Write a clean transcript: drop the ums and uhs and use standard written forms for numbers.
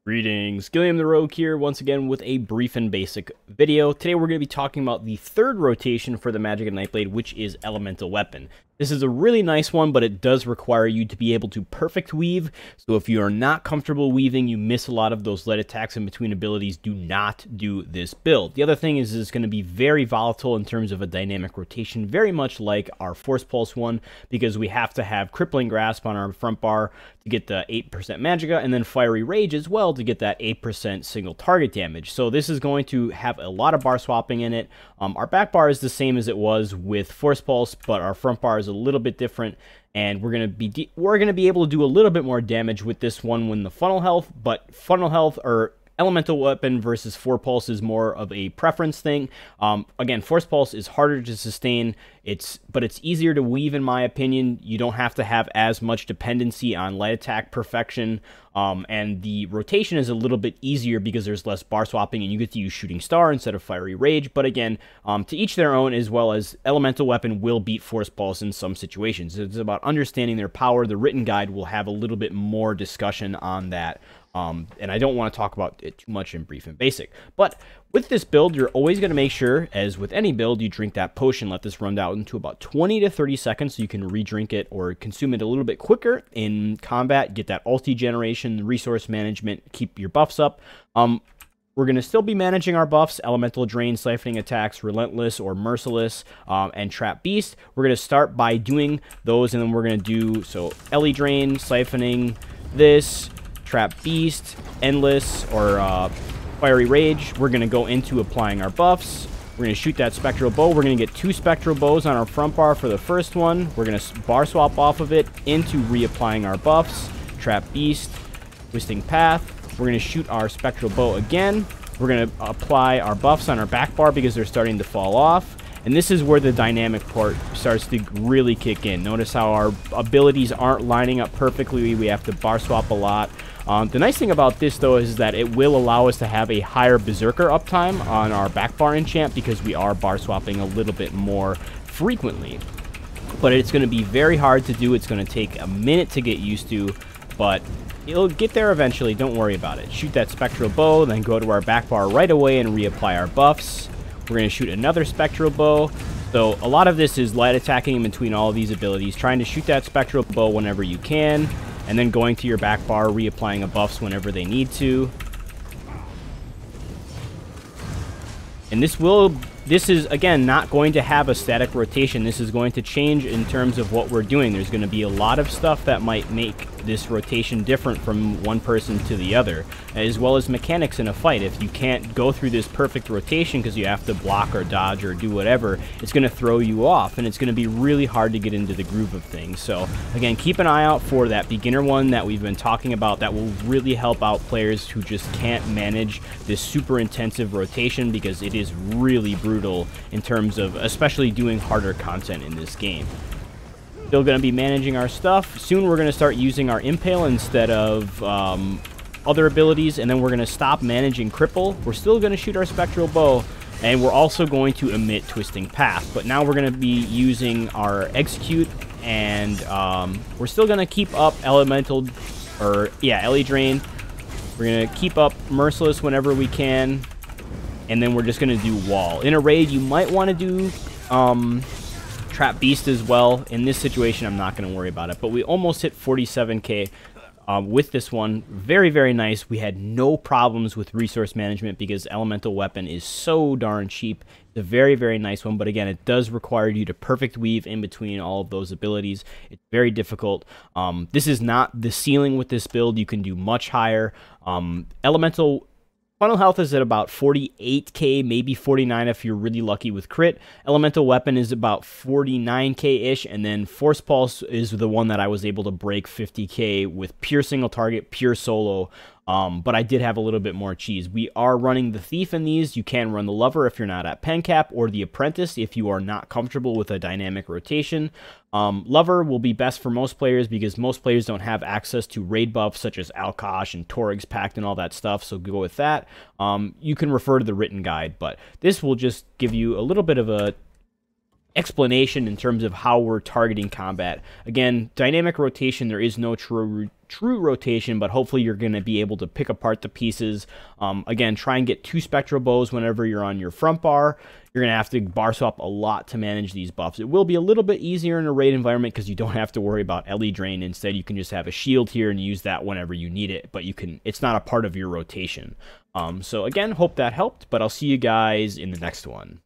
Greetings, Gilliam the Rogue here, once again with a brief and basic video. Today we're going to be talking about the third rotation for the Magicka Nightblade, which is Elemental Weapon. This is a really nice one, but it does require you to be able to perfect weave, so if you are not comfortable weaving, you miss a lot of those light attacks in between abilities, do not do this build. The other thing is it's going to be very volatile in terms of a dynamic rotation, very much like our Force Pulse one, because we have to have Crippling Grasp on our front bar to get the 8% Magicka, and then Fiery Rage as well to get that 8% single target damage. So this is going to have a lot of bar swapping in it. Our back bar is the same as it was with Force Pulse, but our front bar is a little bit different, and we're gonna be able to do a little bit more damage with this one when the funnel health, but funnel health or Elemental Weapon versus Force Pulse is more of a preference thing. Again, Force Pulse is harder to sustain, but it's easier to weave in my opinion. You don't have to have as much dependency on light attack perfection, and the rotation is a little bit easier because there's less bar swapping and you get to use Shooting Star instead of Fiery Rage. But again, to each their own, as well as Elemental Weapon will beat Force Pulse in some situations. It's about understanding their power. The written guide will have a little bit more discussion on that. And I don't want to talk about it too much in brief and basic. But with this build, you're always going to make sure, as with any build, you drink that potion. Let this run out into about 20 to 30 seconds so you can re-drink it or consume it a little bit quicker in combat. Get that ulti generation, resource management, keep your buffs up. We're going to still be managing our buffs: Elemental Drain, Siphoning Attacks, Relentless or Merciless, and Trap Beast. We're going to start by doing those, and then we're going to do, so Ele Drain, Siphoning, this, Trap Beast, Endless, or Fiery Rage. We're going to go into applying our buffs. We're going to shoot that Spectral Bow. We're going to get 2 Spectral Bows on our front bar for the first one. We're going to bar swap off of it into reapplying our buffs. Trap Beast, Twisting Path. We're going to shoot our Spectral Bow again. We're going to apply our buffs on our back bar because they're starting to fall off. And this is where the dynamic part starts to really kick in. Notice how our abilities aren't lining up perfectly. We have to bar swap a lot. The nice thing about this, though, is that it will allow us to have a higher Berserker uptime on our back bar enchant because we are bar swapping a little bit more frequently. But it's going to be very hard to do. It's going to take a minute to get used to, but it'll get there eventually. Don't worry about it. Shoot that Spectral Bow, then go to our back bar right away and reapply our buffs. We're going to shoot another Spectral Bow. So a lot of this is light attacking in between all of these abilities, trying to shoot that Spectral Bow whenever you can, and then going to your back bar, reapplying the buffs whenever they need to. And this is, again, not going to have a static rotation. This is going to change in terms of what we're doing. There's going to be a lot of stuff that might make this rotation different from one person to the other, as well as mechanics in a fight. If you can't go through this perfect rotation because you have to block or dodge or do whatever, it's going to throw you off, and it's going to be really hard to get into the groove of things. So again, keep an eye out for that beginner one that we've been talking about. That will really help out players who just can't manage this super intensive rotation, because it is really brutal in terms of especially doing harder content in this game. Still going to be managing our stuff. Soon we're going to start using our Impale instead of other abilities, and then we're going to stop managing Cripple. We're still going to shoot our Spectral Bow, and we're also going to emit Twisting Path. But now we're going to be using our Execute, and we're still going to keep up Ele Drain. We're going to keep up Merciless whenever we can, and then we're just going to do Wall. In a raid, you might want to do Trap Beast as well. In this situation, I'm not going to worry about it, but we almost hit 47k with this one. Very, very nice. We had no problems with resource management because Elemental Weapon is so darn cheap. It's a very, very nice one, but again, it does require you to perfect weave in between all of those abilities. It's very difficult. This is not the ceiling with this build. You can do much higher. Elemental Funnel health is at about 48k, maybe 49 if you're really lucky with crit. Elemental Weapon is about 49k-ish, and then Force Pulse is the one that I was able to break 50k with pure single target, pure solo. But I did have a little bit more cheese. We are running the Thief in these. You can run the Lover if you're not at pen cap, or the Apprentice if you are not comfortable with a dynamic rotation. Lover will be best for most players because most players don't have access to raid buffs such as Alkosh and Torig's Pact and all that stuff, so go with that. You can refer to the written guide, but this will just give you a little bit of a explanation in terms of how we're targeting combat. Again, dynamic rotation, there is no true true rotation, but hopefully you're going to be able to pick apart the pieces. Again, try and get 2 spectral bows whenever you're on your front bar. You're going to have to bar swap a lot to manage these buffs. It will be a little bit easier in a raid environment because you don't have to worry about LE drain. Instead, you can just have a shield here and use that whenever you need it, but it's not a part of your rotation. So again, hope that helped, but I'll see you guys in the next one.